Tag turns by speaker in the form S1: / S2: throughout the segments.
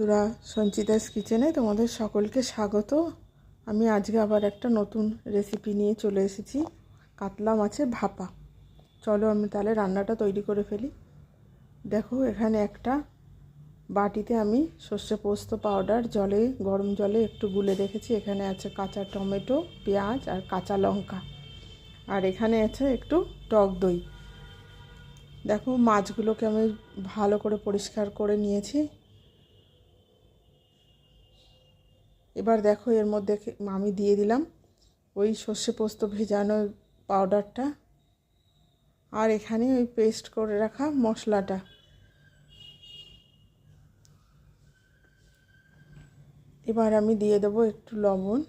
S1: বন্ধুরা, সঞ্চিতাস কিচেনে তোমাদের সকলকে স্বাগত। আমি আজকে আবার একটা নতুন রেসিপি নিয়ে চলে এসেছি, কাতলা মাছের ভাপা। চলো আমি তাহলে রান্নাটা তৈরি করে ফেলি। দেখো, এখানে একটা বাটিতে আমি সর্ষে পোস্ত পাউডার গরম জলে একটু গুলে রেখেছি। এখানে আছে কাঁচা টমেটো, পেঁয়াজ আর কাঁচা লঙ্কা, আর এখানে আছে একটু টক দই। দেখো, মাছগুলোকে আমি ভালো করে পরিষ্কার করে নিয়েছি। এবার দেখো, এর মধ্যে আমি দিয়ে দিলাম ওই সর্ষে পোস্ত ভেজানো পাউডারটা, আর এখানে ওই পেস্ট করে রাখা মশলাটা। এবার আমি দিয়ে দেবো একটু লবণ,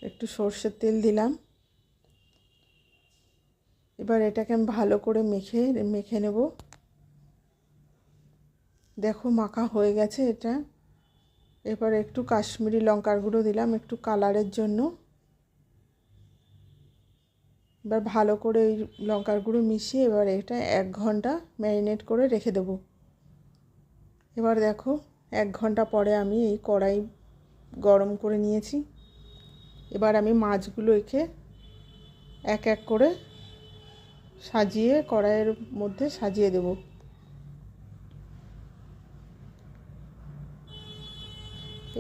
S1: একটু সর্ষের তেল দিলাম। এবার এটাকে আমি ভালো করে মেখে নেব। দেখো, মাখা হয়ে গেছে এটা। এবার একটু কাশ্মীরি লঙ্কার গুঁড়ো দিলাম একটু কালারের জন্য। এবার ভালো করে এই লঙ্কার গুঁড়ো মিশিয়ে এবার এটা 1 ঘন্টা ম্যারিনেট করে রেখে দেব। এবার দেখো, 1 ঘন্টা পরে আমি এই কড়াই গরম করে নিয়েছি। এবার আমি মাছগুলো এক এক করে সাজিয়ে কড়াইয়ের মধ্যে সাজিয়ে দেব।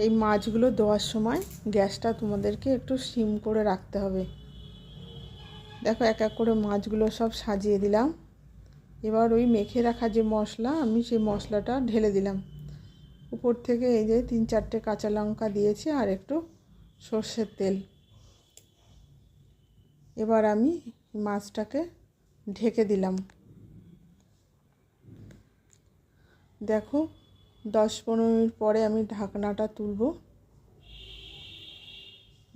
S1: এই মাছগুলো দেওয়ার সময় গ্যাসটা তোমাদেরকে একটু সিম করে রাখতে হবে। দেখো, এক এক করে মাছগুলো সব সাজিয়ে দিলাম। এবার ওই মেখে রাখা যে মশলা, আমি সেই মশলাটা ঢেলে দিলাম। উপর থেকে এই যে 3-4টে কাঁচা লঙ্কা দিয়েছি আর একটু সর্ষের তেল। এবার আমি মাছটাকে ঢেকে দিলাম। দেখো, 10-15 মিনিট পরে আমি ঢাকনাটা তুলব।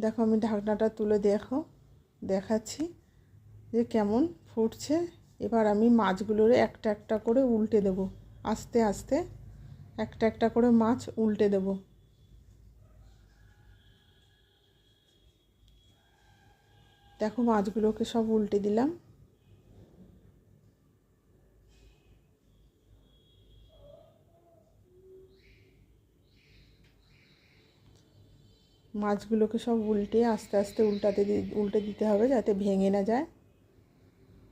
S1: দেখো, আমি ঢাকনাটা তুলে দেখাচ্ছি যে কেমন ফুটছে। এবার আমি মাছগুলোর একটা একটা করে উল্টে দেব, আস্তে আস্তে একটা একটা করে মাছ উল্টে দেব। দেখো, মাছগুলোকে সব উল্টে দিলাম। মাছগুলোকে সব উল্টে আস্তে আস্তে উল্টে দিতে হবে যাতে ভেঙে না যায়।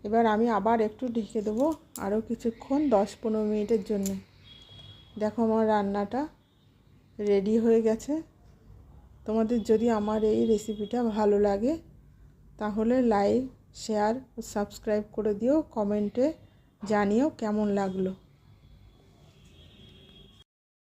S1: এবার আমি আবার একটু ঢেকে দেবো আরও কিছুক্ষণ, 10-15 মিনিটের জন্য। দেখো, আমার রান্নাটা রেডি হয়ে গেছে। তোমাদের যদি আমার এই রেসিপিটা ভালো লাগে তাহলে লাইক, শেয়ার ও সাবস্ক্রাইব করে দিও। কমেন্টে জানিও কেমন লাগলো।